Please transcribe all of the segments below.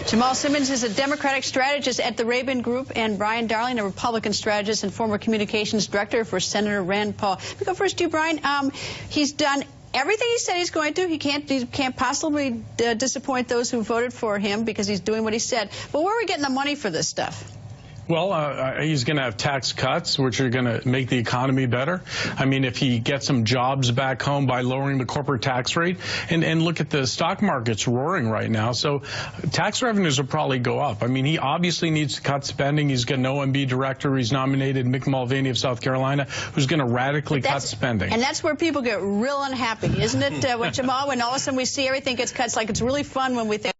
Jamal Simmons is a Democratic strategist at the Rabin Group, and Brian Darling, a Republican strategist and former communications director for Senator Rand Paul. We go first to you, Brian. He's done everything he said he's going to. He can't possibly disappoint those who voted for him because he's doing what he said. But where are we getting the money for this stuff? Well, he's going to have tax cuts, which are going to make the economy better. I mean, if he gets some jobs back home by lowering the corporate tax rate, and look at the stock market's roaring right now. So tax revenues will probably go up. I mean, he obviously needs to cut spending. He's got an OMB director. He's nominated Mick Mulvaney of South Carolina, who's going to radically cut spending. And that's where people get real unhappy, isn't it, with Jamal, when all of a sudden we see everything gets cut? It's like it's really fun when we think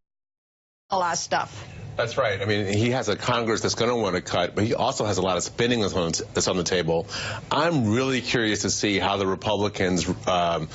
a lot of stuff. That's right. I mean, he has a Congress that's going to want to cut, but he also has a lot of spending that's on the table. I'm really curious to see how the Republicans kind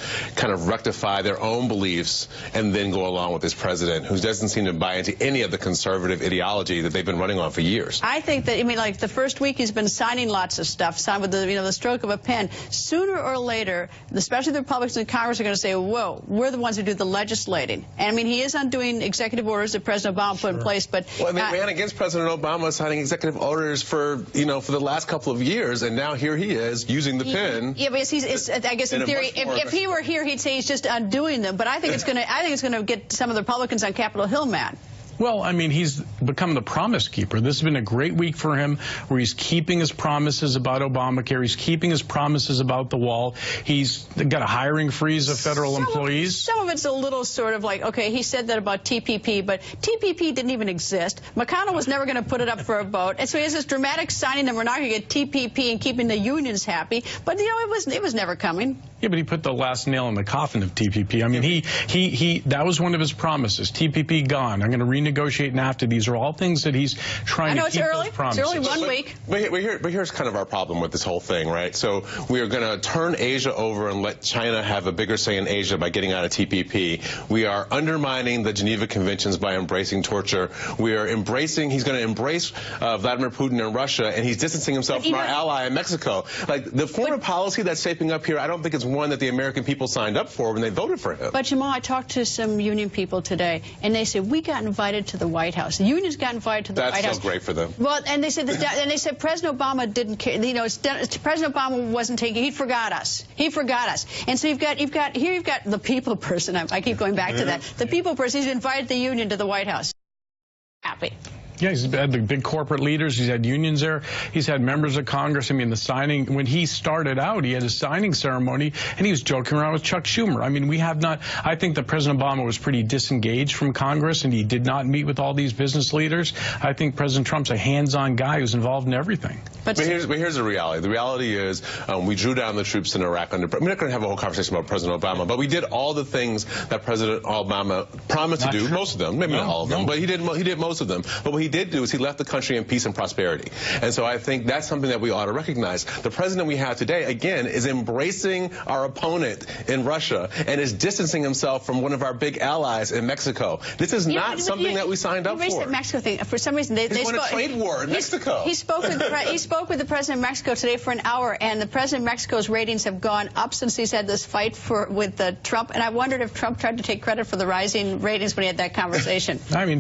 of rectify their own beliefs and then go along with this president who doesn't seem to buy into any of the conservative ideology that they've been running on for years. I think that, I mean, like the first week he's been signing lots of stuff, signed with the, the stroke of a pen. Sooner or later, especially the Republicans in Congress are going to say, whoa, we're the ones who do the legislating. And I mean, he is undoing executive orders that President Obama put in place, but well, and they ran against President Obama signing executive orders for the last couple of years, and now here he is using the pen. Yeah, but I guess in theory, if he were here, he'd say he's just undoing them. But I think it's going to get some of the Republicans on Capitol Hill mad. Well, I mean, he's become the promise keeper. This has been a great week for him where he's keeping his promises about Obamacare. He's keeping his promises about the wall. He's got a hiring freeze of federal employees. Some of it's a little sort of like, okay, he said that about TPP, but TPP didn't even exist. McConnell was never going to put it up for a vote. And so he has this dramatic signing that we're not going to get TPP and keeping the unions happy. But, it was never coming. Yeah, but he put the last nail in the coffin of TPP. I mean, that was one of his promises. TPP gone. I'm going to renegotiate NAFTA. These are all things that he's trying to keep those promises. It's early 1 week. But here's kind of our problem with this whole thing, right? So we are going to turn Asia over and let China have a bigger say in Asia by getting out of TPP. We are undermining the Geneva Conventions by embracing torture. He's going to embrace Vladimir Putin in Russia, and he's distancing himself from our ally in Mexico. Like, the foreign policy that's shaping up here, I don't think it's one that the American people signed up for when they voted for him. But, Jamal, I talked to some union people today, and they said, we got invited to the White House. The unions got invited to the White House. That's so great for them. Well, and they said President Obama didn't care. President Obama wasn't taking. He forgot us. He forgot us. And so you've got the people person. I keep going back to that. The people person. He's invited the union to the White House. Happy. Yeah, he's had the big corporate leaders. He's had unions there. He's had members of Congress. I mean, the signing, when he started out, he had a signing ceremony, and he was joking around with Chuck Schumer. I mean, I think that President Obama was pretty disengaged from Congress, and he did not meet with all these business leaders. I think President Trump's a hands-on guy who's involved in everything. But here's the reality. The reality is we drew down the troops in Iraq. We're not going to have a whole conversation about President Obama, but we did all the things that President Obama promised to do. Most of them, maybe not all of them, but he did most of them. But what he did do is he left the country in peace and prosperity. And so I think that's something that we ought to recognize. The president we have today, again, is embracing our opponent in Russia and is distancing himself from one of our big allies in Mexico. This is not something that we signed up for. The Mexico thing. For some reason, they won a trade war in Mexico. He spoke with the president of Mexico today for an hour, and the president of Mexico's ratings have gone up since he's had this fight with Trump. And I wondered if Trump tried to take credit for the rising ratings when he had that conversation. I mean,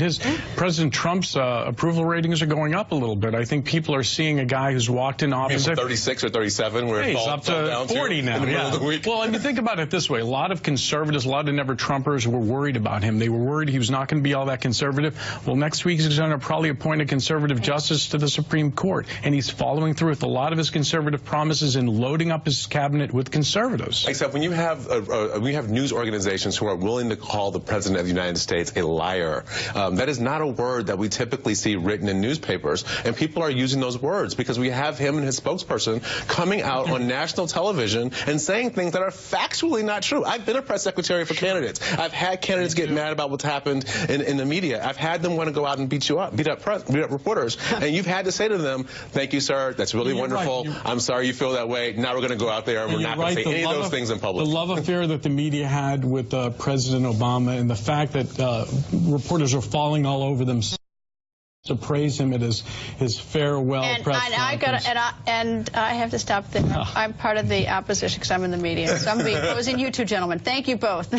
President Trump's approval ratings are going up a little bit. I think people are seeing a guy who's walked in office. 36 or 37, where he's up to 40 now. In the middle of the week. Well, I mean, think about it this way. A lot of conservatives, a lot of never-Trumpers were worried about him. They were worried he was not going to be all that conservative. Well, next week he's going to probably appoint a conservative justice to the Supreme Court, and he's following through with a lot of his conservative promises and loading up his cabinet with conservatives. Except when you have news organizations who are willing to call the President of the United States a liar, that is not a word that we typically see written in newspapers, and people are using those words because we have him and his spokesperson coming out on national television and saying things that are factually not true. I've been a press secretary for candidates. I've had candidates get mad about what's happened in the media. I've had them want to go out and beat up reporters, and you've had to say to them, thank you, sir, that's really wonderful. I'm sorry you feel that way. Now we're going to go out there and we're not going to say any of those things in public. The love affair that the media had with President Obama and the fact that reporters are falling all over them to praise him at his farewell press conference. And I have to stop there. I'm part of the opposition because I'm in the media. So I'm going to be opposing you two gentlemen. Thank you both.